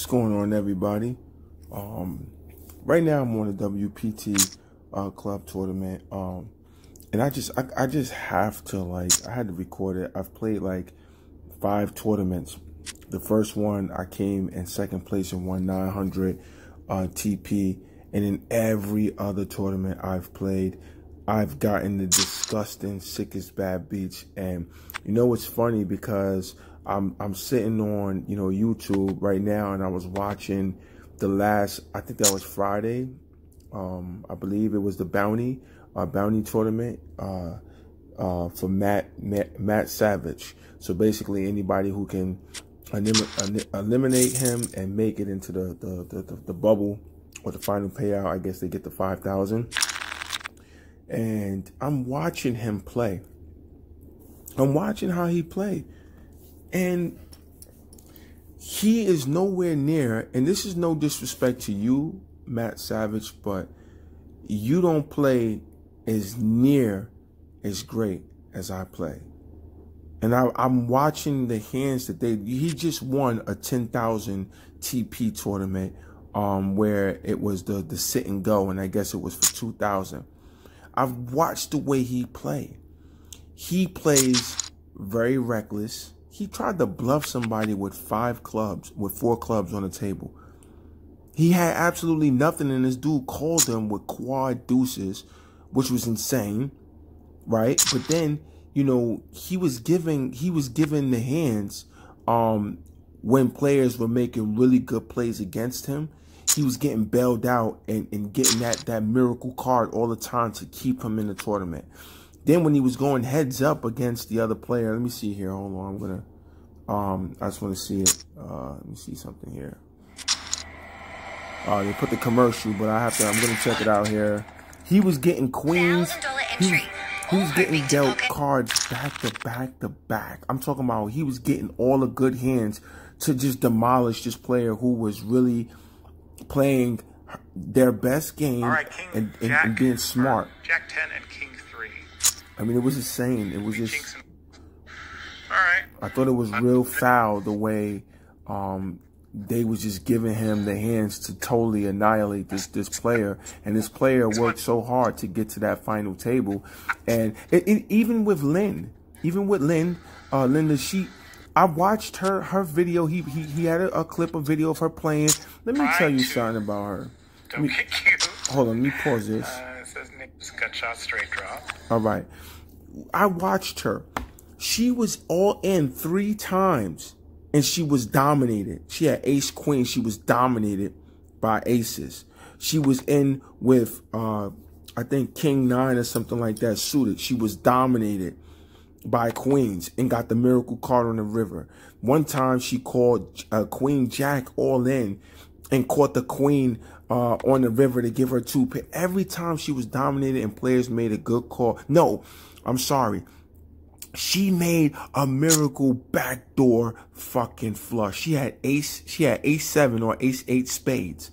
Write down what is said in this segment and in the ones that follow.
going on, everybody? Right now I'm on the Wpt Club tournament, and I just have to, like, I had to record it. I've played like 5 tournaments. The first one I came in second place and won 900 TP, and in every other tournament I've played, I've gotten the disgusting, sickest bad beats. And you know what's funny, because I'm sitting on, you know, YouTube right now, and I was watching the last, I think that was Friday. I believe it was the bounty tournament for Matt Savage. So basically, anybody who can eliminate him and make it into the bubble or the final payout, I guess they get the 5,000. And I'm watching him play. I'm watching how he played. And he is nowhere near, and this is no disrespect to you, Matt Savage, but you don't play as near as great as I play. And I'm watching the hands that he just won a 10,000 TP tournament, where it was the sit and go, and I guess it was for 2,000. I've watched the way he play. He plays very reckless. He tried to bluff somebody with 4 clubs on the table. He had absolutely nothing, and this dude called him with quad deuces, which was insane, right? But then, you know, he was giving the hands when players were making really good plays against him. He was getting bailed out and getting that miracle card all the time to keep him in the tournament. Then when he was going heads up against the other player, let me see here. Hold on, I'm gonna, I just want to see it. Let me see something here. They put the commercial, but I'm gonna check it out here. He was getting queens. He was getting dealt cards back to back to back. I'm talking about he was getting all the good hands to just demolish this player who was really playing their best game. All right, and being smart. Jack 10 and King 3. I mean, it was insane. It was just, all right. I thought it was real foul the way they was just giving him the hands to totally annihilate this player. And this player worked so hard to get to that final table. And even with Lynn, Linda, I watched her video. He had a clip, a video of her playing. Let me tell you something about her. Don't get cute. Hold on, let me pause this. It says Nick's got shot straight drop. All right. I watched her. She was all in 3 times, and she was dominated. She had ace queen. She was dominated by aces. She was in with, I think, king 9 or something like that suited. She was dominated by queens and got the miracle card on the river. One time she called queen jack all in and caught the queen on the river to give her 2 pip. Every time she was dominated and players made a good call. No, I'm sorry. She made a miracle backdoor fucking flush. She had ace 7 or ace 8 spades.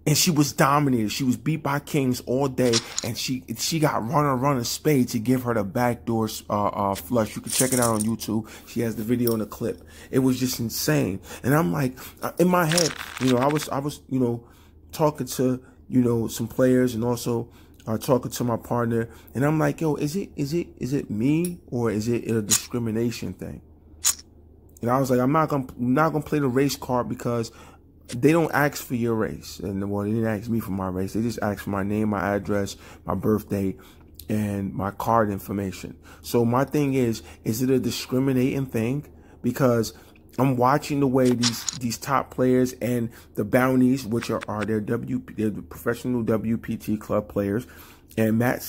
And she was dominated. She was beat by kings all day, and she got runner spades to give her the backdoor flush. You can check it out on YouTube. She has the video and the clip. It was just insane. And I'm like, in my head, you know, I was you know, talking to, you know, some players, and also talking to my partner, and I'm like, yo, is it me, or is it a discrimination thing? And I was like, I'm not gonna play the race card, because they don't ask for your race. And well, they didn't ask me for my race. They just asked for my name, my address, my birthday, and my card information. So my thing is it a discriminating thing? Because I'm watching the way these top players and the bounties, which are their professional Wpt Club players, and Matt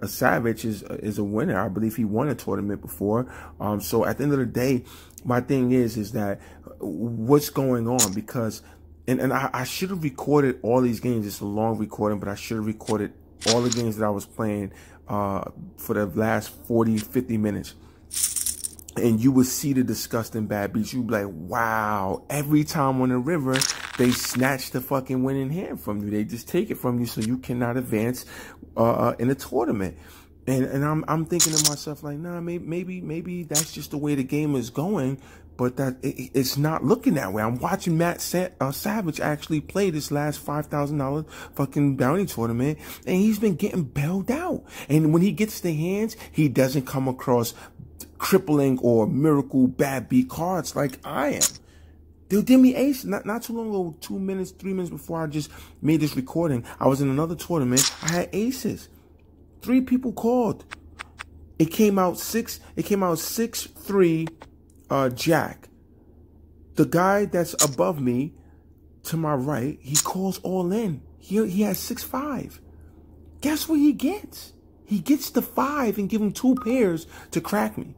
Savage is a winner. I believe he won a tournament before. So at the end of the day, my thing is that what's going on? Because and I should have recorded all these games. It's a long recording, but I should have recorded all the games that I was playing for the last 40, 50 minutes. And you would see the disgusting bad beats. You'd be like, wow. Every time on the river, they snatch the fucking winning hand from you. They just take it from you, so you cannot advance in a tournament. And I'm thinking to myself, like, nah, maybe that's just the way the game is going. but it's not looking that way. I'm watching Matt Savage actually play this last $5,000 fucking bounty tournament, and he's been getting bailed out. And when he gets the hands, he doesn't come across crippling or miracle bad beat cards like I am. They did me ace not too long ago, 2 minutes, 3 minutes before I just made this recording. I was in another tournament. I had aces. 3 people called. It came out 6-3 Jack. The guy that's above me to my right, he calls all in. He has 6-5. Guess what he gets? He gets the 5 and give him 2 pairs to crack me.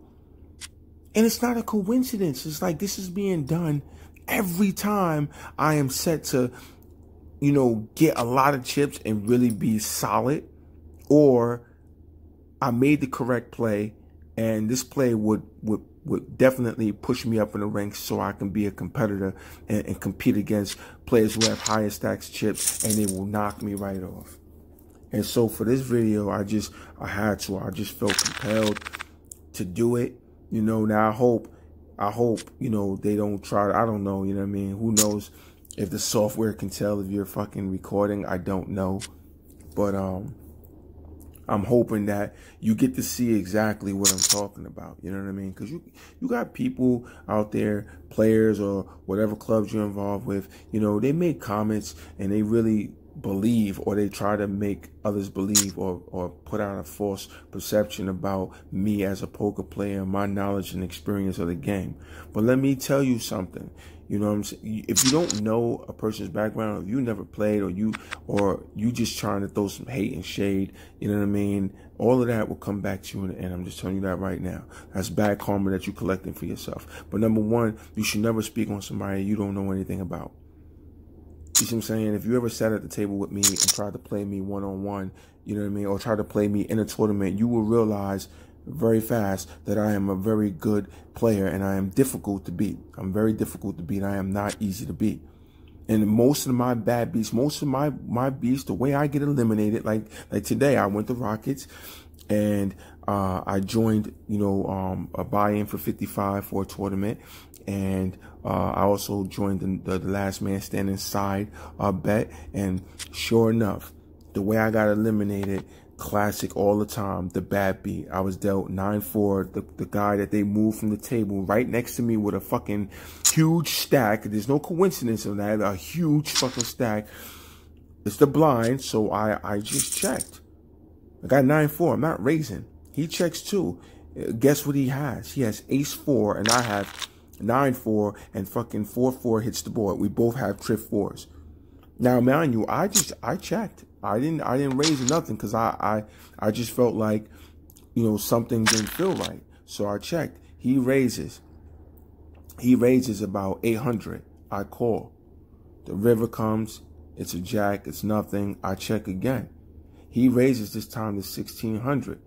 And it's not a coincidence. It's like this is being done every time I am set to, you know, get a lot of chips and really be solid, or I made the correct play, and this play would definitely push me up in the ranks so I can be a competitor and compete against players who have higher stacks chips, and they will knock me right off. And so for this video, I just felt compelled to do it. You know, now I hope, you know, they don't try to, I don't know, you know what I mean? Who knows if the software can tell if you're fucking recording? I don't know. But I'm hoping that you get to see exactly what I'm talking about. You know what I mean? Because you got people out there, players or whatever clubs you're involved with, you know, they make comments and they really believe, or they try to make others believe, or put out a false perception about me as a poker player, my knowledge and experience of the game. But let me tell you something. You know what I'm saying? If you don't know a person's background, if you never played, or you just trying to throw some hate and shade, you know what I mean? All of that will come back to you in the end. I'm just telling you that right now. That's bad karma that you're collecting for yourself. But number one, you should never speak on somebody you don't know anything about. You see what I'm saying? If you ever sat at the table with me and tried to play me one-on-one, you know what I mean, or tried to play me in a tournament, you will realize very fast that I am a very good player and I am difficult to beat. I'm very difficult to beat. I am not easy to beat. And most of my bad beats, most of my beats, the way I get eliminated, like today, I went to Rockets and I joined, you know, a buy-in for 55 for a tournament. And I also joined the last man standing side bet. And sure enough, the way I got eliminated, classic all the time, the bad beat. I was dealt 9-4. The guy that they moved from the table right next to me with a fucking huge stack. There's no coincidence of that. A huge fucking stack. It's the blind, so I just checked. I got 9-4. I'm not raising. He checks too. Guess what he has? He has ace-4, and I have 9-4, and fucking 4-4 hits the board. We both have trip 4s. Now, mind you, I checked. I didn't raise nothing because I just felt like, you know, something didn't feel right. So I checked. He raises about 800. I call. The river comes. It's a jack. It's nothing. I check again. He raises this time to 1600.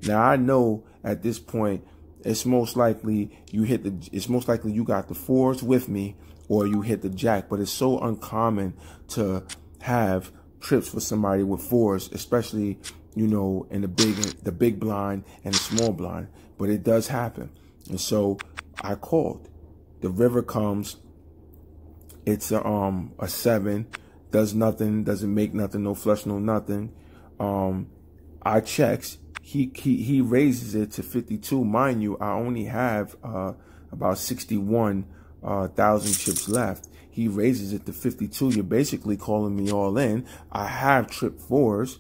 Now I know at this point, it's most likely you got the 4s with me, or you hit the jack. But it's so uncommon to have trips for somebody with 4s, especially, you know, in the big blind and the small blind. But it does happen. And so I called. The river comes. It's a 7, does nothing, doesn't make nothing, no flush, no nothing. I checks. He raises it to 52. Mind you, I only have about 61,000 chips left. He raises it to 52. You're basically calling me all in. I have trip 4s.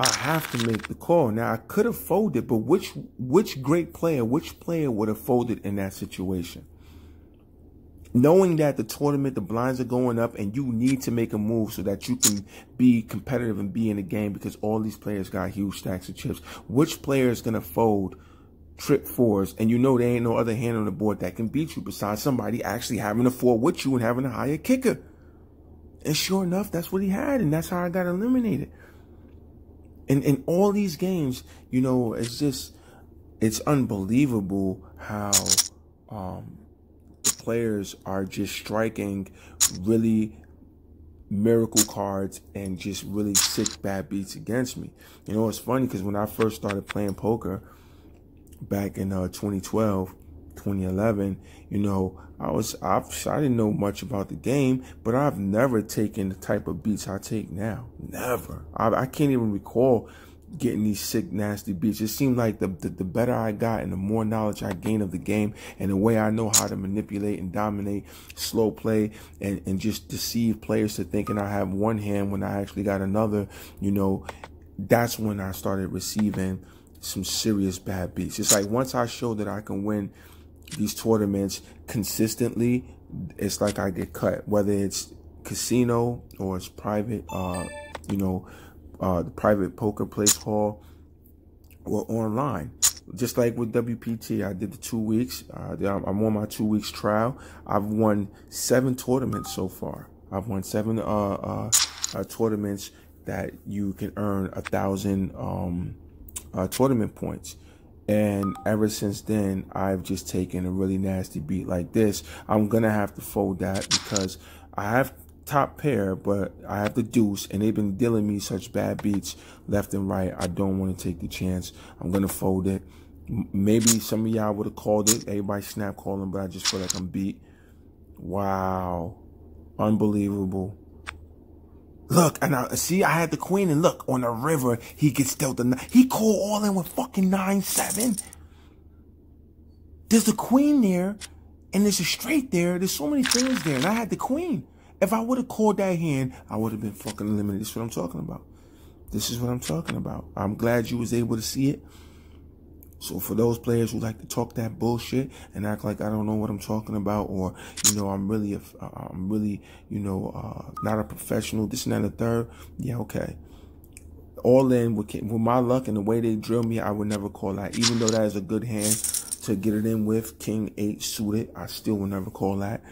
I have to make the call. Now I could have folded, but which player would have folded in that situation? Knowing that the tournament, the blinds are going up, and you need to make a move so that you can be competitive and be in the game, because all these players got huge stacks of chips. Which player is going to fold trip 4s, and you know there ain't no other hand on the board that can beat you besides somebody actually having a 4 with you and having a higher kicker? And sure enough, that's what he had, and that's how I got eliminated. And in all these games, you know, it's unbelievable how the players are just striking really miracle cards and just really sick bad beats against me. You know, it's funny because when I first started playing poker back in 2012, 2011, you know, I didn't know much about the game, but I've never taken the type of beats I take now. Never. I can't even recall getting these sick, nasty beats. It seemed like the better I got and the more knowledge I gained of the game and the way I know how to manipulate and dominate slow play and just deceive players to thinking I have one hand when I actually got another, you know, that's when I started receiving some serious bad beats. It's like once I show that I can win these tournaments consistently, it's like I get cut, whether it's casino or it's private, you know, the private poker place hall or online. Just like with WPT, I did the 2 weeks. I'm on my 2 weeks trial. I've won 7 tournaments so far. I've won 7 tournaments that you can earn 1,000 tournament points. And ever since then, I've just taken a really nasty beat like this. I'm gonna have to fold that because I have top pair, but I have the deuce, and they've been dealing me such bad beats left and right. I don't want to take the chance. I'm gonna fold it. Maybe some of y'all would have called it. Everybody snap calling, but I just feel like I'm beat. Wow, unbelievable. Look, and I see I had the queen, and look on the river he gets dealt the. He called all in with fucking 9-7. There's the queen there, and there's a straight there. There's so many things there, and I had the queen. If I would have called that hand, I would have been fucking eliminated. This is what I'm talking about. This is what I'm talking about. I'm glad you was able to see it. So for those players who like to talk that bullshit and act like I don't know what I'm talking about, or, you know, I'm really, you know, not a professional, this and that and the third, yeah, okay. All in with my luck and the way they drill me, I would never call that. Even though that is a good hand to get it in with, King 8 suited, I still would never call that.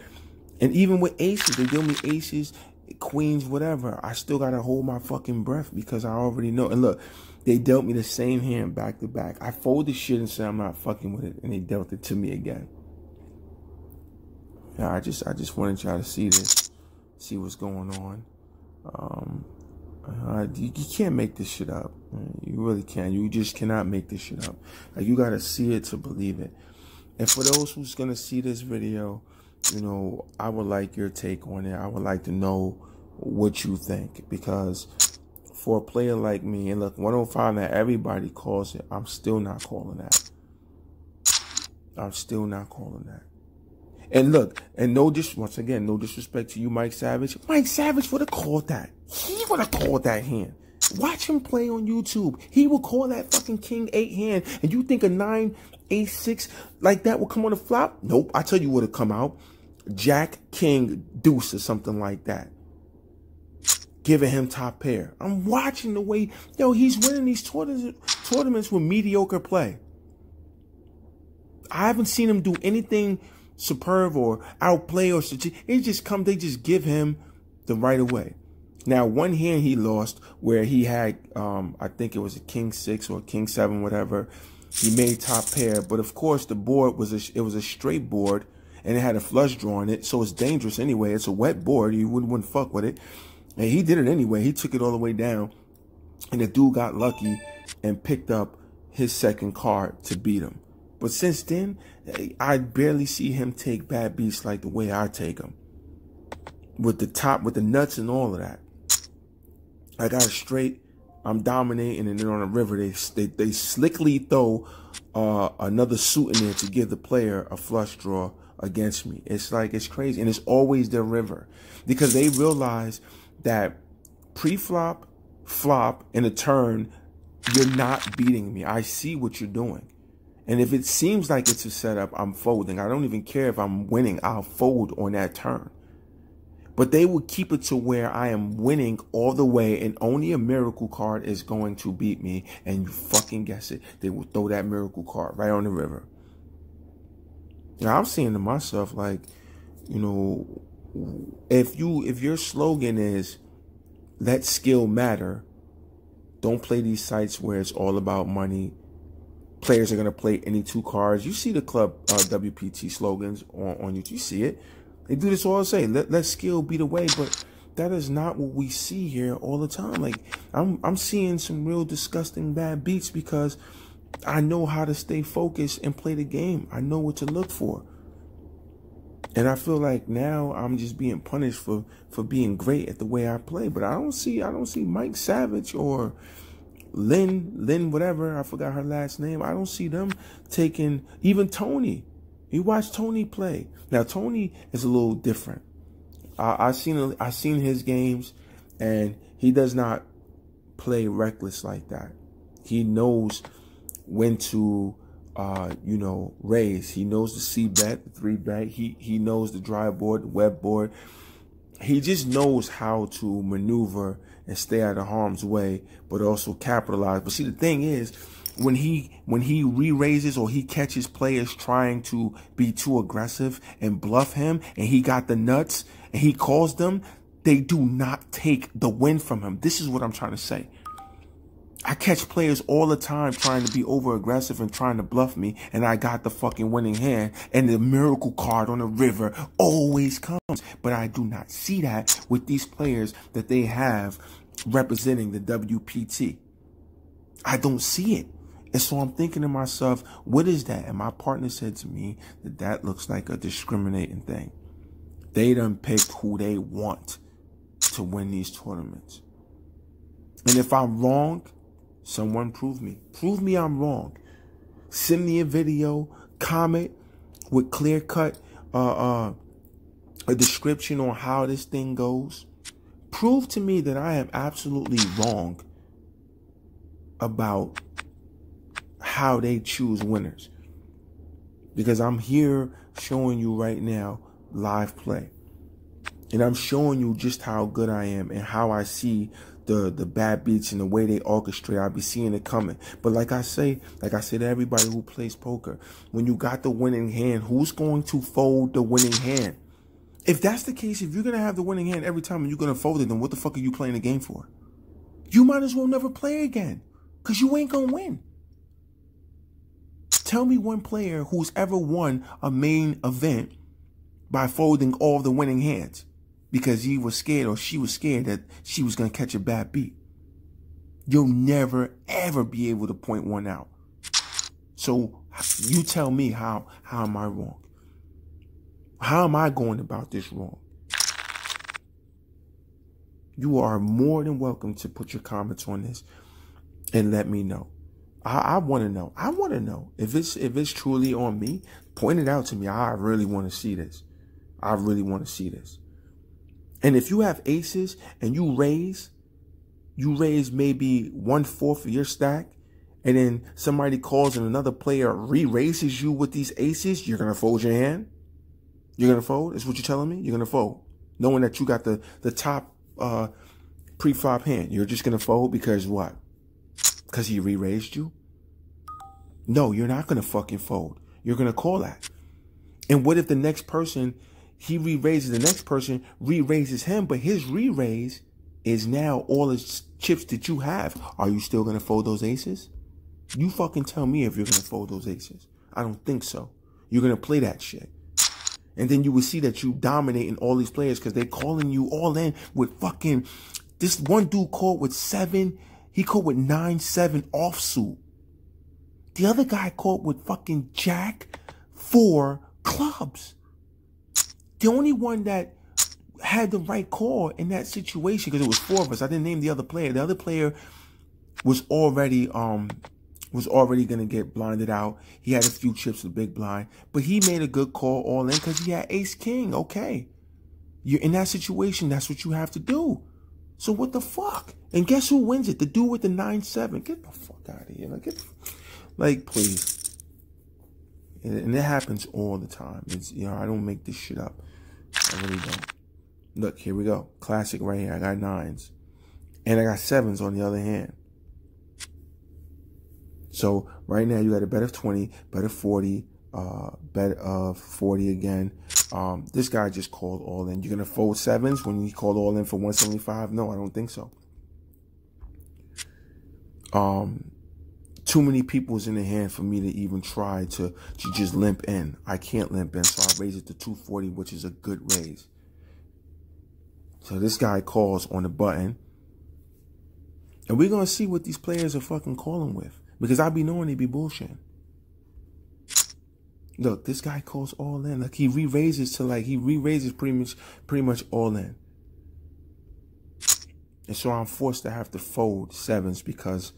And even with aces, they deal me aces, queens, whatever. I still got to hold my fucking breath because I already know. And look, they dealt me the same hand back to back. I folded shit and said I'm not fucking with it, and they dealt it to me again. Yeah, I just wanted y'all to see this, see what's going on. You can't make this shit up. You really can't. You just cannot make this shit up. Like, you got to see it to believe it. And for those who's going to see this video, you know, I would like your take on it. I would like to know what you think, because for a player like me, and look, 105 that everybody calls it, I'm still not calling that. I'm still not calling that. And look, and once again, no disrespect to you, Mike Savage. Mike Savage would have called that. He would have called that hand. Watch him play on YouTube. He would call that fucking King 8 hand. And you think a 9, 8, 6 like that would come on the flop? Nope. I tell you what would have come out. Jack, King, Deuce, or something like that. Giving him top pair. I'm watching the way, yo, he's winning these tournaments with mediocre play. I haven't seen him do anything superb or outplay or such. They just give him the right of way. Now, one hand he lost where he had, I think it was a King 6 or King 7, whatever. He made top pair, but of course the board was it was a straight board, and it had a flush draw in it, so it's dangerous anyway. It's a wet board. You wouldn't fuck with it. And he did it anyway. He took it all the way down, and the dude got lucky and picked up his second card to beat him. But since then, I barely see him take bad beats like the way I take them. With the nuts and all of that. I got it straight. I'm dominating, and then on the river, they slickly throw another suit in there to give the player a flush draw against me. It's like, it's crazy. And it's always the river, because they realize that pre-flop, flop, and a turn, you're not beating me. I see what you're doing. And if it seems like it's a setup, I'm folding. I don't even care if I'm winning. I'll fold on that turn. But they will keep it to where I am winning all the way, and only a miracle card is going to beat me. And you fucking guess it. They will throw that miracle card right on the river. Now, I'm saying to myself, like, you know, if your slogan is let skill matter, don't play these sites where it's all about money. Players are going to play any 2 cards. You see the club WPT slogans on YouTube. You see it. They do this all the time. Let skill be the way, but that is not what we see here all the time. Like, I'm seeing some real disgusting bad beats because I know how to stay focused and play the game. I know what to look for. And I feel like now I'm just being punished for being great at the way I play. But I don't see Mike Savage or Lynn, whatever, I forgot her last name. I don't see them taking, even Tony. You watch Tony play. Now Tony is a little different. I seen his games, and he does not play reckless like that. He knows when to raise. He knows the C bet, the 3-bet. He knows the dry board, the web board. He just knows how to maneuver and stay out of harm's way, but also capitalize. But see, the thing is, when he re-raises or he catches players trying to be too aggressive and bluff him, and he got the nuts and he calls them, they do not take the win from him. This is what I'm trying to say. I catch players all the time trying to be over aggressive and trying to bluff me, and I got the fucking winning hand, and the miracle card on the river always comes. But I do not see that with these players that they have representing the WPT. I don't see it. And so I'm thinking to myself, what is that? And my partner said to me that looks like a discriminating thing. They done picked who they want to win these tournaments. And if I'm wrong, someone prove me. Prove me I'm wrong. Send me a video, comment with clear-cut a description on how this thing goes. Prove to me that I am absolutely wrong about how they choose winners. Because I'm here showing you right now live play. And I'm showing you just how good I am and how I see the bad beats and the way they orchestrate. I'll be seeing it coming. But like I say to everybody who plays poker, when you got the winning hand, who's going to fold the winning hand? If that's the case, if you're going to have the winning hand every time and you're going to fold it, then what the fuck are you playing the game for? You might as well never play again, because you ain't going to win. Tell me one player who's ever won a main event by folding all the winning hands because he was scared or she was scared that she was going to catch a bad beat. You'll never, ever be able to point one out. So you tell me, how am I wrong? How am I going about this wrong? You are more than welcome to put your comments on this and let me know. I want to know. I want to know if it's truly on me. Point it out to me. I really want to see this. I really want to see this. And if you have aces and you raise maybe 1/4 of your stack, and then somebody calls and another player re-raises you with these aces, you're gonna fold your hand. You're gonna fold. Is what you're telling me? You're gonna fold, knowing that you got the top pre-flop hand. You're just gonna fold because what? Because he re-raised you? No, you're not going to fucking fold. You're going to call that. And what if the next person, he re-raises, the next person re-raises him, but his re-raise is now all the chips that you have. Are you still going to fold those aces? You fucking tell me if you're going to fold those aces. I don't think so. You're going to play that shit. And then you will see that you dominating all these players because they're calling you all in with fucking, this one dude called with 7. He caught with 9-7 offsuit. The other guy caught with fucking Jack 4 clubs. The only one that had the right call in that situation, because it was 4 of us. I didn't name the other player. The other player was already gonna get blinded out. He had a few chips with big blind, but he made a good call all in because he had ace king. Okay, you're in that situation. That's what you have to do. So what the fuck? And guess who wins it? The dude with the 9-7. Get the fuck out of here. Like, please. And it happens all the time. It's, I don't make this shit up. I really don't. Look, here we go. Classic right here. I got 9s. And I got 7s on the other hand. So right now you got a bet of 20, bet of 40, bet of 40 again. This guy just called all in. You're going to fold 7s when you called all in for 175? No, I don't think so. Too many people's in the hand for me to even try to just limp in. I can't limp in, so I raise it to 240, which is a good raise. So this guy calls on the button. And we're going to see what these players are fucking calling with. Because I be knowing they be bullshitting. Look, this guy calls all in. Like he re-raises to like, he re-raises pretty much all in. And so I'm forced to have to fold sevens because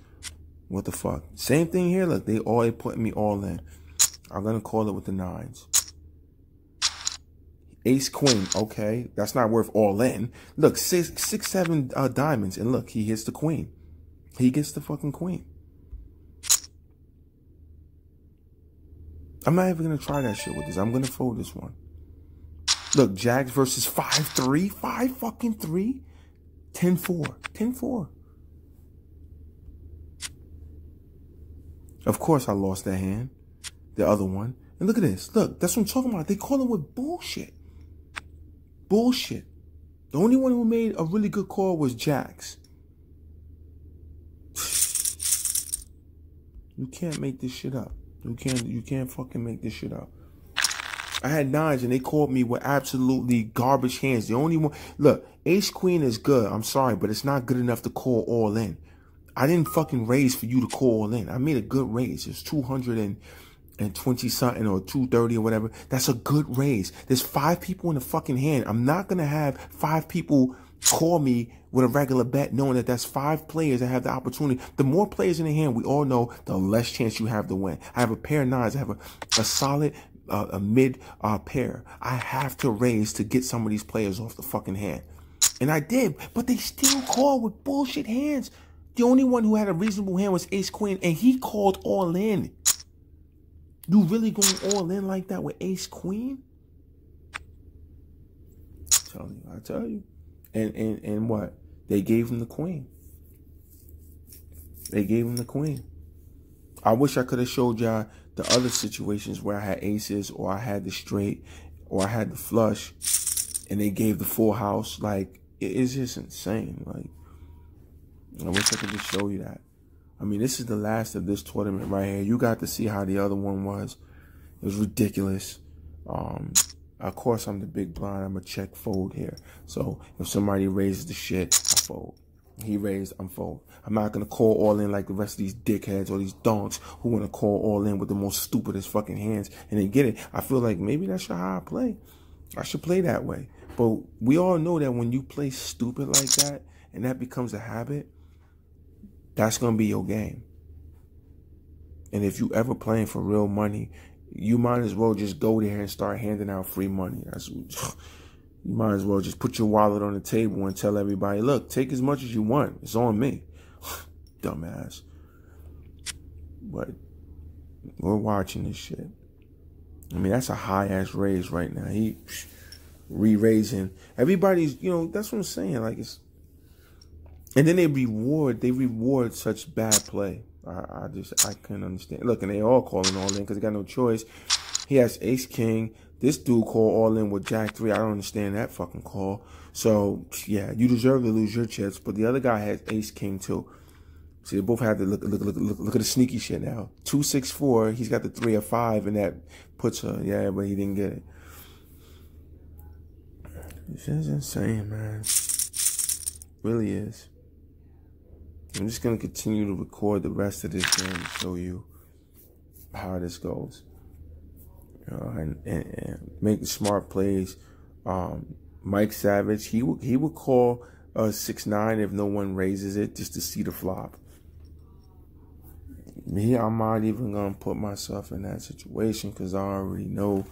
what the fuck? Same thing here. Look, they putting me all in. I'm going to call it with the nines. Ace, queen. Okay. That's not worth all in. Look, six, seven diamonds. And look, he hits the queen. He gets the fucking queen. I'm not even going to try that shit with this. I'm going to fold this one. Look, Jags versus 5-3. 5-3. 10-4. 10-4. Of course I lost that hand. The other one. And look at this. Look, that's what I'm talking about. They call it with bullshit. Bullshit. The only one who made a really good call was Jax. You can't make this shit up. You can't fucking make this shit up. I had nines and they called me with absolutely garbage hands. The only one, look, ace queen is good. I'm sorry, but it's not good enough to call all in. I didn't fucking raise for you to call all in. I made a good raise. It's 220 something or 230 or whatever. That's a good raise. There's 5 people in the fucking hand. I'm not going to have 5 people call me with a regular bet knowing that that's 5 players that have the opportunity. The more players in the hand, we all know, the less chance you have to win. I have a pair of nines. I have a solid a mid pair. I have to raise to get some of these players off the fucking hand. And I did, but they still called with bullshit hands. The only one who had a reasonable hand was ace queen, and he called all in. You really going all in like that with ace queen? I tell you. And what? They gave him the queen. They gave him the queen. I wish I could have showed y'all the other situations where I had aces or I had the straight or I had the flush and they gave the full house. Like, it's just insane. Like, I wish I could just show you that. I mean, this is the last of this tournament right here. You got to see how the other one was. It was ridiculous. Of course, I'm the big blind. I'm a check fold here. So if somebody raises the shit, I fold. He raised, I'm fold. I'm not going to call all in like the rest of these dickheads or these donks who want to call all in with the most stupidest fucking hands and they get it. I feel like maybe that's how I play. I should play that way. But we all know that when you play stupid like that and that becomes a habit, that's going to be your game. And if you ever playing for real money, you might as well just go there and start handing out free money. You might as well just put your wallet on the table and tell everybody, look, take as much as you want. It's on me. Dumbass. But we're watching this shit. I mean, that's a high-ass raise right now. He re-raising. Everybody's, you know, that's what I'm saying. Like, it's... And then they reward such bad play. I couldn't understand. Look, and they all calling all in because they got no choice. He has ace king. This dude called all in with jack 3. I don't understand that fucking call. So, yeah, you deserve to lose your chips. But the other guy has ace king too. See, they both have to look at the sneaky shit now. 2-6-4. He's got the 3 or 5, and that puts her. Yeah, but he didn't get it. This is insane, man. Really is. I'm just gonna continue to record the rest of this game to show you how this goes. And make smart plays. Mike Savage, he would call 6-9 if no one raises it just to see the flop. Me, I'm not even gonna put myself in that situation because I already know.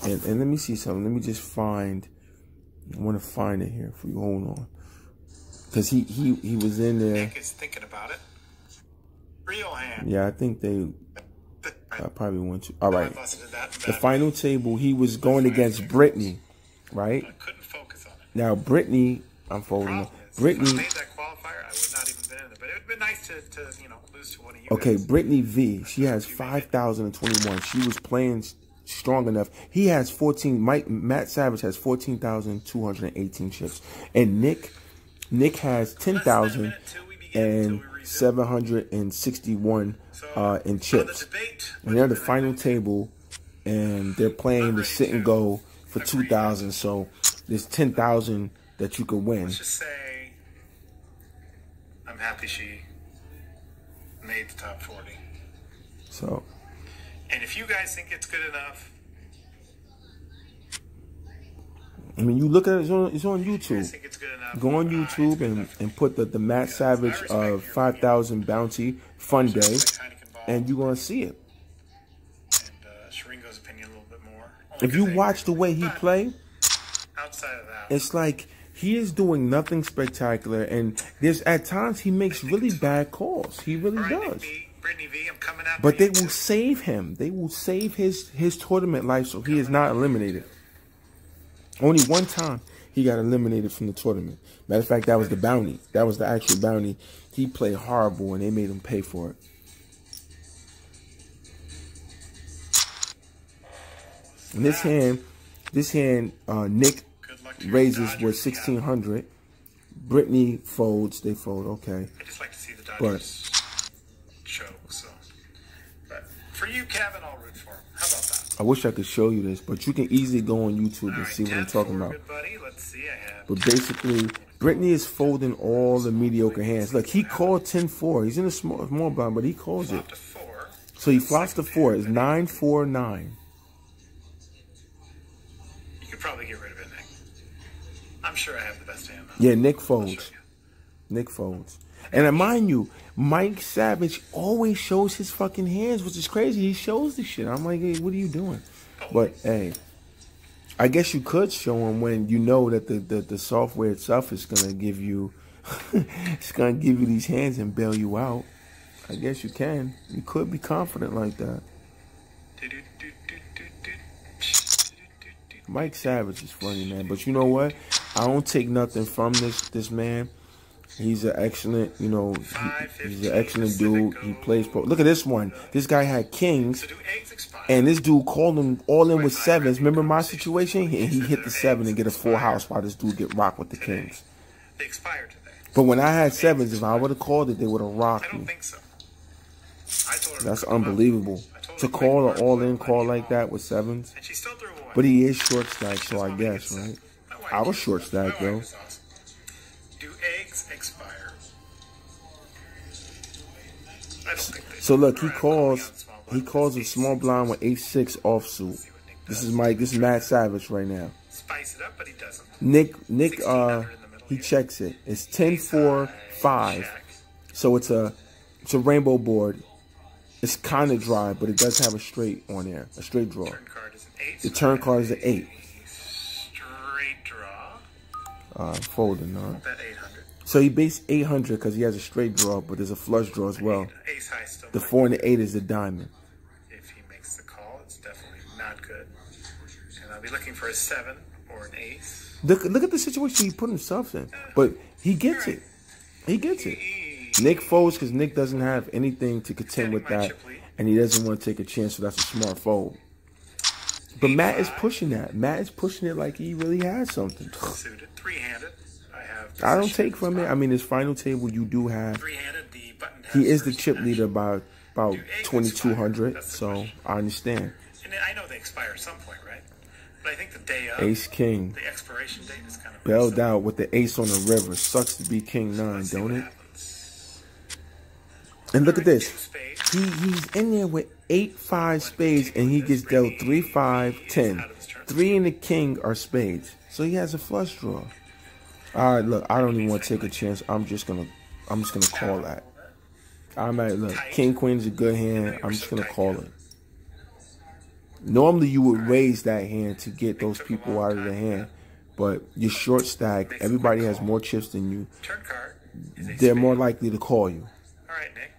And let me see something. Let me just find. I want to find it here for you. Hold on, because he was in there. Nick is thinking about it. Real hand. Yeah, I think they. I probably went to. All right. The final table, he was going against Brittany, right? I couldn't focus on it. Now, Brittany, I'm folding. Brittany. If I made that qualifier, I would not even been in it. But it would have been nice to you know, lose to one of you. Okay, guys. Brittany V. She has 5,021. She was playing strong enough. He has 14. Matt Savage has 14,218 chips, and Nick has 10,761 in chips. And they're the final table, and they're playing the sit and go for 2,000. So there's 10,000 that you could win. Let's just say I'm happy she made the top 40. So, And if you guys think it's good enough, I mean, you look at it, it's on if you guys YouTube. think it's good enough, Go on it's YouTube good enough. and put the Matt Savage 5,000 bounty fun day, and you're gonna see it. And Sharingo's opinion a little bit more. If you watch the way he play, Outside of that, it's like he is doing nothing spectacular, and there's at times he makes really bad calls. He really does. Brittany V, I'm coming out. But they will save him. They will save his tournament life so he is not eliminated. Only one time he got eliminated from the tournament. Matter of fact, that was the bounty. That was the actual bounty. He played horrible, and they made him pay for it. And this hand, Nick raises with 1,600. Brittany folds. They fold. Okay. I just like to see the Dodgers choke. So, but for you, Kevin, I'll root for him. How about that? I wish I could show you this, but you can easily go on YouTube and see what I'm talking about. Good buddy. Let's see. I have. But basically, Brittany is folding all the mediocre hands. Look, he called 10-4. He's in a small blind, but he calls it. So he flops to 4. It's 9-4-9. You could probably get rid of it, Nick. I'm sure I have the best hand, though. Yeah, Nick folds. Nick folds. And mind you, Mike Savage always shows his fucking hands, which is crazy. He shows the shit. I'm like, hey, what are you doing? But, hey, I guess you could show him when you know that the software itself is going to give you, it's going to give you these hands and bail you out. I guess you can. You could be confident like that. Mike Savage is funny, man. But you know what? I don't take nothing from this man. He's an excellent, you know, he's an excellent dude. He plays pro. Look at this one. This guy had kings, and this dude called him all in with sevens. Remember my situation? And he hit the 7 and get a full house while this dude get rocked with the kings. But when I had sevens, if I would have called it, they would have rocked me. That's unbelievable. To call an all-in call like that with sevens. But he is short stacked, so I guess, right? I was short stacked, though. Do eggs expire? So look, he calls a small blind with 8-6 offsuit. This is Matt Savage right now. Spice it up, but he doesn't. Nick, he checks it. It's 10-4-5. So it's a rainbow board. It's kind of dry, but it does have a straight on there, a straight draw. The turn card is an 8. Straight draw. Folding, no. Bet 800. So he based 800 because he has a straight draw, but there's a flush draw as well. Ace high still. The 4 and the 8 is the diamond. If he makes the call, it's definitely not good. And I'll be looking for a 7 or an ace. Look at the situation he put himself in, but he gets it. He gets it. Nick folds because Nick doesn't have anything to contend with that, and he doesn't want to take a chance, so that's a smart fold. But Matt is pushing that. Matt is pushing it like he really has something. Suited, three-handed. I don't take from it. I mean, his final table, you do have. He is the chip leader by about 2,200, so I understand. And I know they expire at some point, right? But I think the day of Ace King. The expiration date is kind of bailed out with the ace on the river. Sucks to be King 9, don't it? And look at this. He's in there with 8-5 spades, and he gets dealt 3-5-10. 3 and the king are spades, so he has a flush draw. All right, look, I don't even want to take a chance. I'm just gonna call that. Look, King Queen is a good hand. I'm just gonna call it. Normally, you would raise that hand to get those people out of the hand, but you're short stacked. Everybody has more chips than you. They're more likely to call you. All right, Nick.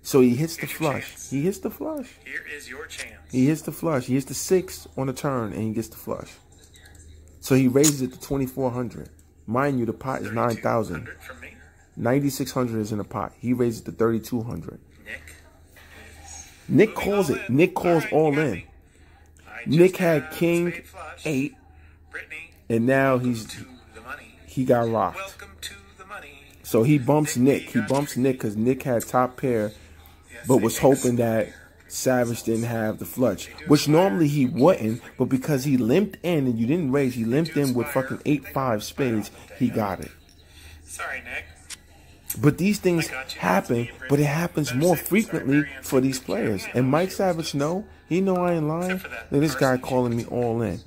So he hits the flush. He hits the flush. Here is your chance. He hits the flush. He hits the 6 on the turn, and he gets the flush. So he raises it to 2,400. Mind you, the pot is 9,000. 9,600 is in the pot. He raises it to 3,200. Nick calls it. Nick calls all in. Nick had King 8, and now he got rocked. So he bumps Nick. He bumps Nick because Nick had top pair, but was hoping that Savage didn't have the flush, which normally he wouldn't, but because he limped in and you didn't raise, he limped in with fucking 8-5 spades, he got it. Sorry, Nick. But these things happen, but it happens more frequently for these players. And Mike Savage know, he know I ain't lying. That this guy calling me all in.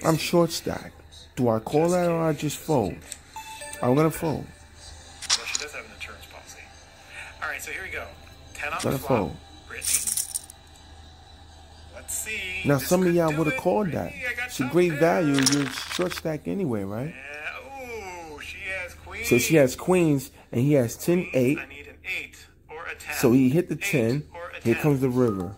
I'm short stack. Do I call that or I just fold? I'm gonna fold. Well, she does have an insurance policy. All right, so here we go. 10 on Gonna the flop. fold. Brittany. Let's see. Now This some of could y'all do would have it. called that. Brittany, I got It's a top great pair. value. You're short stack anyway, right? Yeah. Ooh, she has queens. So she has queens and he has 10-8. I need an 8 or a 10. So he hit the 8 10. or a 10. Here comes the river.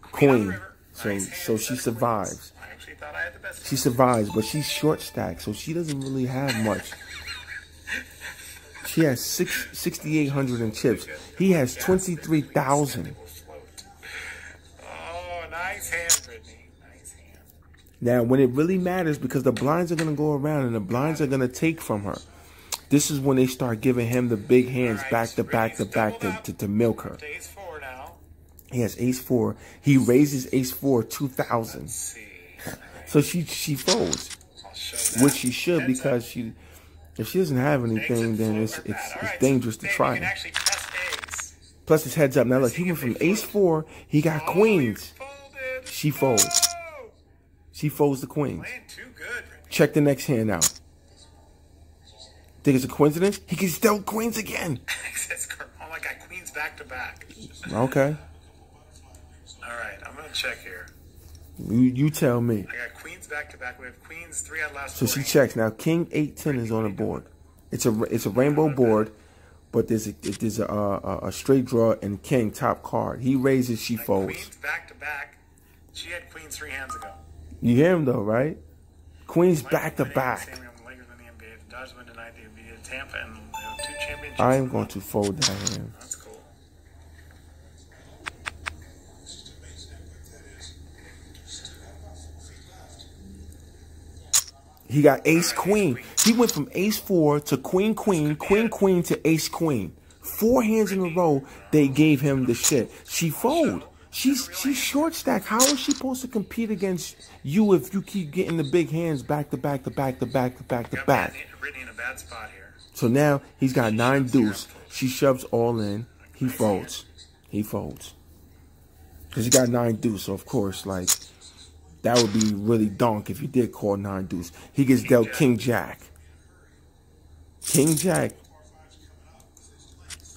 Queen on the Queen. river. So Nice hand, so she better survives. queens. I actually thought I had the best. She survives, but she's short stacked, so she doesn't really have much. She has 6,800 in chips. He has 23,000. Oh, nice hand, Brittany. Nice hand. Now, when it really matters, because the blinds are going to go around and the blinds are going to take from her, this is when they start giving him the big hands back to back to back to milk her. Ace 4 now. He has ace 4. He raises ace 4 2,000. Let's see. So she folds, I'll show that. which she should, because if she doesn't have anything, then it's dangerous to try. You can actually test ace. Plus it's heads up. Now look, he went from ace 4. He got queens. Folded. She folds. Oh, She folds the queens. playing too good, Brittany. Check the next hand out. Think it's a coincidence? He gets dealt queens again. Oh my God, queens back to back. Okay. All right, I'm gonna check here. You tell me. I got queens back to back. We have queens 3 out of last So 4. she checks. Now King 8-10 is on the board. It's a rainbow board, but there's a straight draw and King top card. He raises, she folds. Queens back to back. She had queens 3 hands ago. You hear him though, right? Queens back to back. The Dodgers win tonight. They beat Tampa and they have 2 championships. I am going to fold that hand. That's cool. He got ace queen. He went from ace 4 to queen queen, queen queen to ace queen. 4 hands in a row, they gave him the shit. She fold. She's short stack. How is she supposed to compete against you if you keep getting the big hands back to back to back to back to back to back? Brittany in a bad spot here. So now he's got 9 deuce. She shoves all in. He folds. He folds. Because he got 9 deuce. So of course, like, that would be really donk if he did call 9 deuce. He gets dealt king jack. King jack.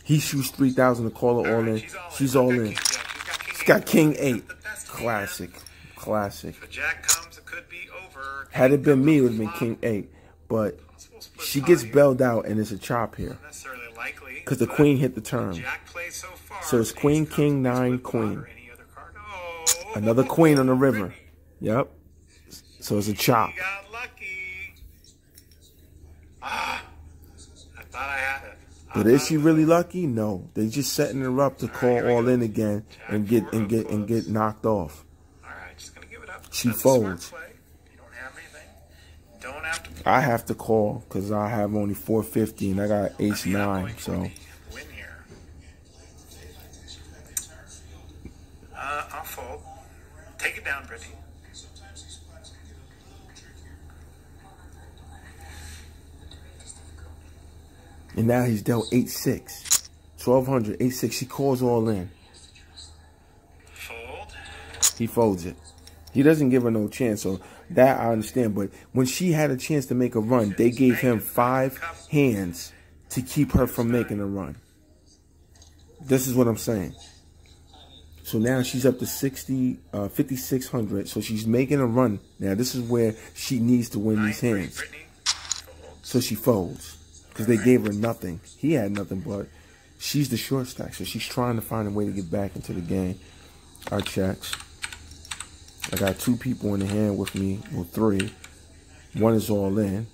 He shoots 3,000 to call her all in. She's all in. She's got king 8. Classic. Classic. If a jack comes, it could be over. Had it been me, it would have been king 8. But she gets bailed out and it's a chop here. Not necessarily likely. Because the queen hit the turn. Jack plays so far. So it's queen, king, 9, queen. Any other card? Oh. Another queen on the river. Yep. So it's a chop. You got lucky. Ah. I thought I had it. But is she really lucky? No. They just setting her up to call all in again and get knocked off. All right, just gonna give it up. She That's a smart folds. play. You don't have anything. Don't have to. I have to call because I have only 450 and I got ace 9. So Win here. I'll fold. Take it down, Brittany. and now he's dealt 8-6. 1,200, 8-6. She calls all in. Fold. He folds it. He doesn't give her no chance, so that I understand. But when she had a chance to make a run, they gave him 5 hands to keep her from making a run. This is what I'm saying. So now she's up to 5,600. So she's making a run. Now this is where she needs to win these hands. So she folds because they gave her nothing. He had nothing, but she's the short stack. So she's trying to find a way to get back into the game. Our checks. I got 2 people in the hand with me, well 3. One is all in.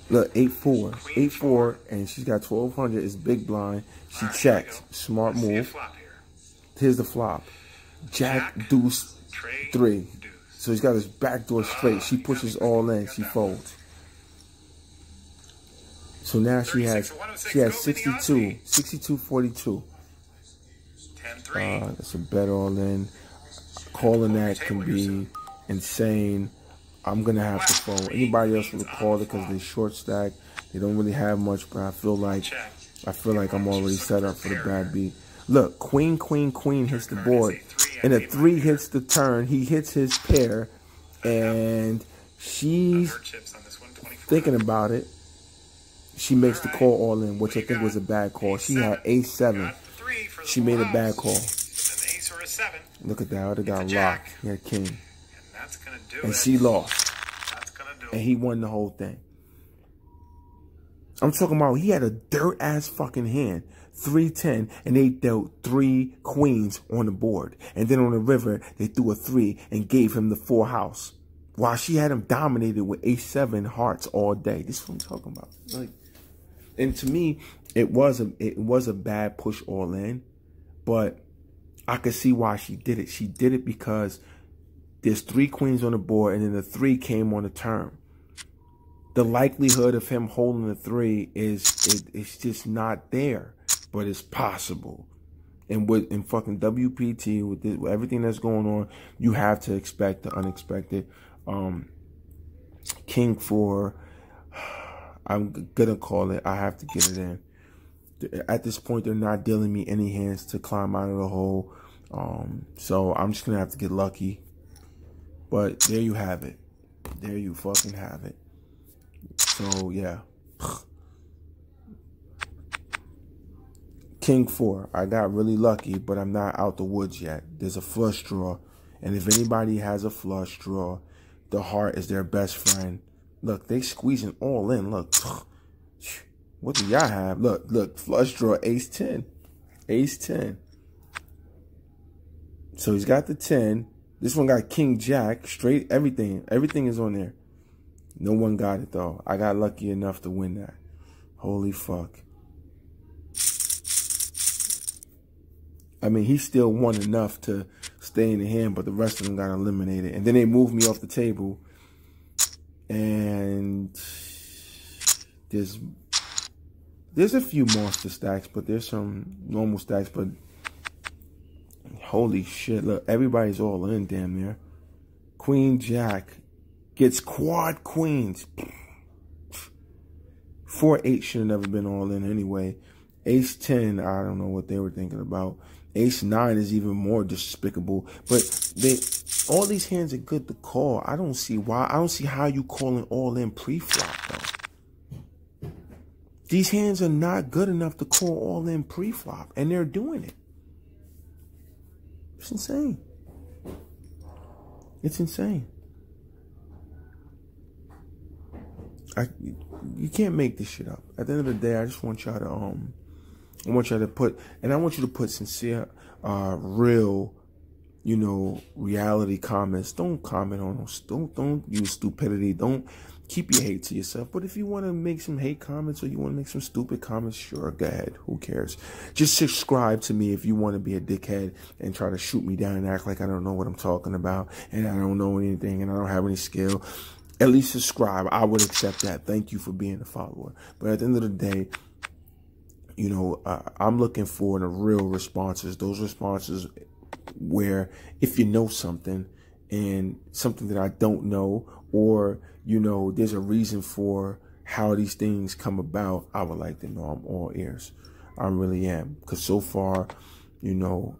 Look, 8-4, 8-4, and she's got 1,200. It's big blind. She checks. Smart move. Here's the flop. Jack, deuce, 3. So he's got his backdoor straight. She pushes all in. She folds. So now she has 62, 42. That's a bet all in. Calling that can be insane. I'm going to have to fold. Anybody else would have called it because they short stack. They don't really have much, but I feel like I'm already set up for the bad beat. Look, queen, queen, queen hits the board. And a 3 hits the turn. He hits his pair. And she's thinking about it. She makes the call all in, which I think was a bad call. She had ace-7. She made a bad call. Look at that. I would have got locked. He had king. And she lost. And he won the whole thing. I'm talking about he had a dirt-ass fucking hand. 3-10, and they dealt 3 queens on the board. And then on the river, they threw a 3 and gave him the 4 house. While she had him dominated with ace-7 hearts all day. This is what I'm talking about. Like, and to me, it was a bad push all in. But I could see why she did it. She did it because there's 3 queens on the board, and then the 3 came on the turn. The likelihood of him holding the 3 it's just not there, but it's possible. And in fucking WPT, with everything that's going on, you have to expect the unexpected. King 4, I'm gonna call it. I have to get it in. At this point, they're not dealing me any hands to climb out of the hole. So I'm just gonna have to get lucky. But there you have it. There you fucking have it. So yeah. King 4. I got really lucky, but I'm not out the woods yet. There's a flush draw. And if anybody has a flush draw, the heart is their best friend. Look, they squeezing all in. Look. What do y'all have? Look, flush draw, ace-10. Ace-10. So he's got the 10. This one got king-jack, straight, everything. Everything is on there. No one got it, though. I got lucky enough to win that. Holy fuck. I mean, he still won enough to stay in the hand, but the rest of them got eliminated. And then they moved me off the table. And there's a few monster stacks, but there's some normal stacks. But holy shit, look, everybody's all in damn near. Queen Jack gets quad queens. 4-8 should have never been all in anyway. Ace-10, I don't know what they were thinking about. Ace-9 is even more despicable. But all these hands are good to call. I don't see why. I don't see how you calling all in pre-flop though. These hands are not good enough to call all in pre-flop, and they're doing it. It's insane. It's insane. You can't make this shit up. At the end of the day, I just want y'all to put, and I want you to put sincere, real, you know, reality comments. Don't comment on those. Don't use stupidity. Don't keep your hate to yourself. But if you want to make some hate comments or you want to make some stupid comments, sure, go ahead. Who cares? Just subscribe to me if you want to be a dickhead and try to shoot me down and act like I don't know what I'm talking about and I don't know anything and I don't have any skill. At least subscribe. I would accept that. Thank you for being a follower. But at the end of the day, you know, I'm looking for the real responses. Those responses where if you know something and something that I don't know, or, you know, there's a reason for how these things come about, I would like to know. I'm all ears. I really am. Because so far, you know,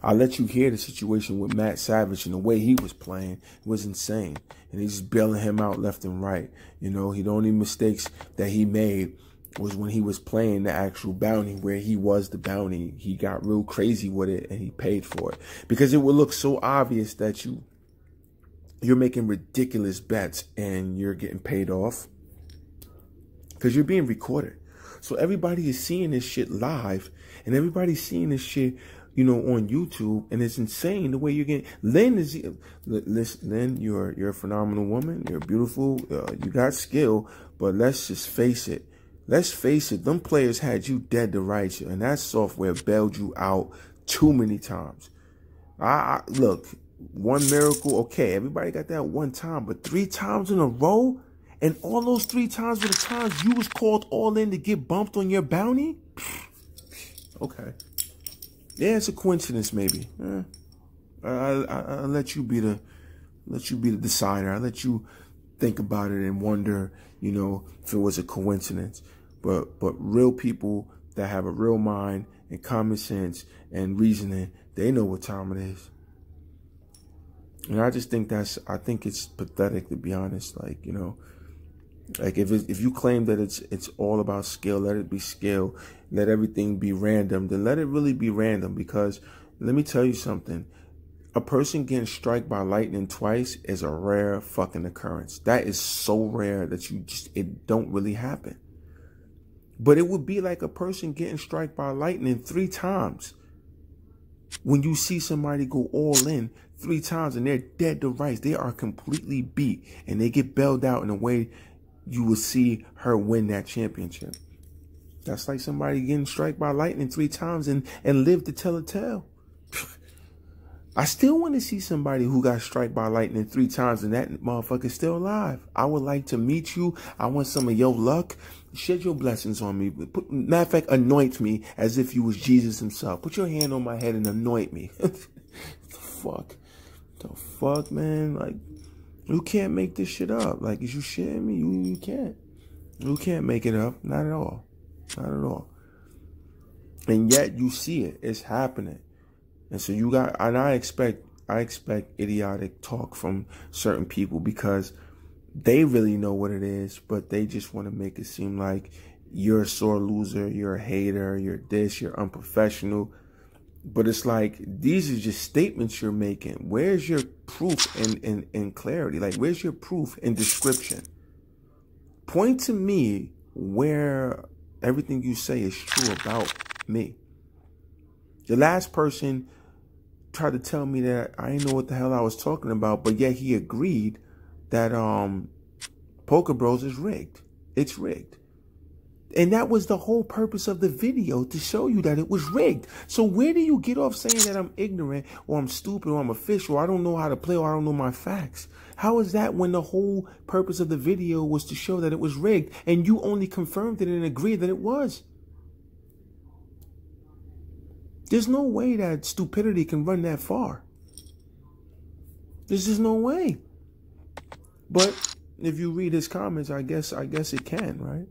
I let you hear the situation with Matt Savage and the way he was playing was insane. And he's just bailing him out left and right. You know, the only mistakes that he made was when he was playing the actual bounty where he was the bounty. He got real crazy with it and he paid for it. Because it would look so obvious that you're making ridiculous bets and you're getting paid off. Because you're being recorded. So everybody is seeing this shit live and everybody's seeing this shit, you know, on YouTube, and it's insane the way you're getting. Lynn is, listen, Lynn, you're a phenomenal woman. You're beautiful. You got skill, but let's just face it. Let's face it. Them players had you dead to rights, and that software bailed you out too many times. Look, one miracle, okay, everybody got that one time, but 3 times in a row, and all those 3 times were the times you was called all in to get bumped on your bounty. Okay. Yeah, it's a coincidence, maybe. I'll let you be the let you be the decider. I let you think about it and wonder, you know, if it was a coincidence. But real people that have a real mind and common sense and reasoning, they know what time it is. And I just think I think it's pathetic, to be honest. Like, you know, like if you claim that it's all about skill, let it be skill. Let everything be random. Then let it really be random, because let me tell you something. A person getting struck by lightning twice is a rare fucking occurrence. That is so rare that it don't really happen. But it would be like a person getting struck by lightning 3 times. When you see somebody go all in 3 times and they're dead to rights, they are completely beat, and they get bailed out in a way you will see her win that championship. That's like somebody getting struck by lightning 3 times and live to tell a tale. I still want to see somebody who got struck by lightning 3 times and that motherfucker's still alive. I would like to meet you. I want some of your luck. Shed your blessings on me. Matter of fact, anoint me as if you was Jesus himself. Put your hand on my head and anoint me. The fuck, man? Like, you can't make this shit up. Like, is you shitting me? You can't. You can't make it up. Not at all. Not at all. And yet you see it. It's happening. And so I expect idiotic talk from certain people, because they really know what it is, but they just want to make it seem like you're a sore loser, you're a hater, you're this, you're unprofessional. But it's like, these are just statements you're making. Where's your proof and clarity? Like, where's your proof and description? Point to me where everything you say is true about me. The last person tried to tell me that I didn't know what the hell I was talking about, but yet he agreed that Poker Bros is rigged. It's rigged. And that was the whole purpose of the video, to show you that it was rigged. So where do you get off saying that I'm ignorant, or I'm stupid, or I'm a fish, or I don't know how to play, or I don't know my facts? How is that when the whole purpose of the video was to show that it was rigged, and you only confirmed it and agreed that it was? There's no way that stupidity can run that far. There's just no way. But if you read his comments, I guess it can, right?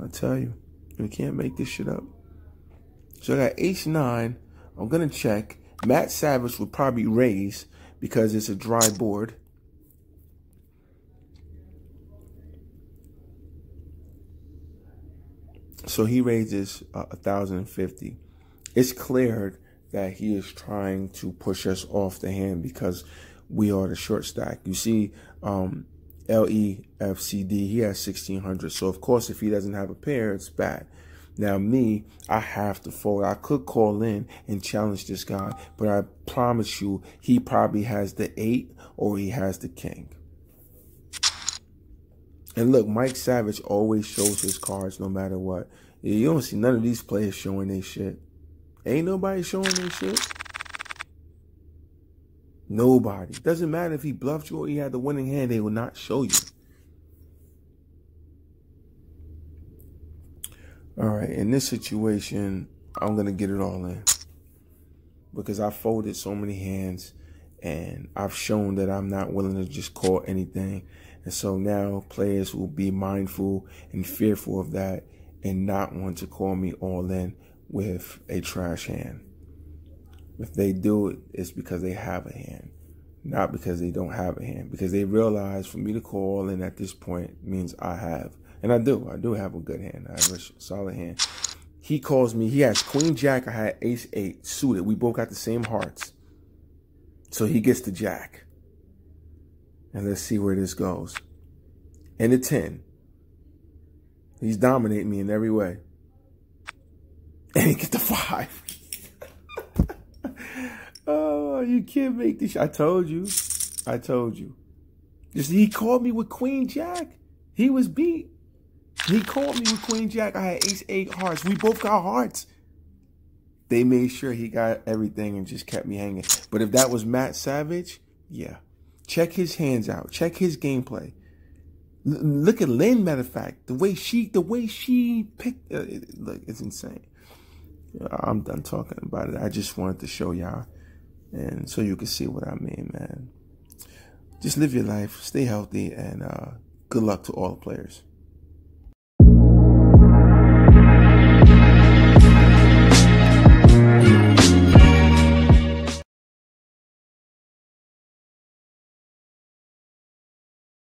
I tell you, we can't make this shit up. So I got H9. I'm gonna check. Matt Savage would probably raise because it's a dry board. So he raises 1,050. It's clear that he is trying to push us off the hand because we are the short stack. You see, LEFCD, he has 1,600. So of course, if he doesn't have a pair, it's bad. Now me, I have to fold. I could call Lynn and challenge this guy, but I promise you, he probably has the 8 or he has the king. And look, Mike Savage always shows his cards no matter what. You don't see none of these players showing their shit. Ain't nobody showing their shit. Nobody. Doesn't matter if he bluffed you or he had the winning hand, they will not show you. All right, in this situation, I'm going to get it all in. Because I folded so many hands and I've shown that I'm not willing to just call anything. And so now players will be mindful and fearful of that and not want to call me all in with a trash hand. If they do it, it's because they have a hand, not because they don't have a hand. Because they realize for me to call all in at this point means I have. And I do have a good hand. I have a solid hand. He calls me, he has Queen Jack, I had Ace 8 suited. We both got the same hearts. So he gets the Jack. And let's see where this goes. And the 10. He's dominating me in every way. And he gets the 5. Oh, you can't make this. I told you. He called me with Queen Jack. He was beat. He called me with Queen Jack. I had Ace 8 hearts. We both got hearts. They made sure he got everything and just kept me hanging. But if that was Matt Savage, yeah. Check his hands out. Check his gameplay. Look at Lynn, matter of fact. The way she picked, look, it's insane. I'm done talking about it. I just wanted to show y'all And so you can see what I mean, man. Just live your life, stay healthy, and good luck to all the players.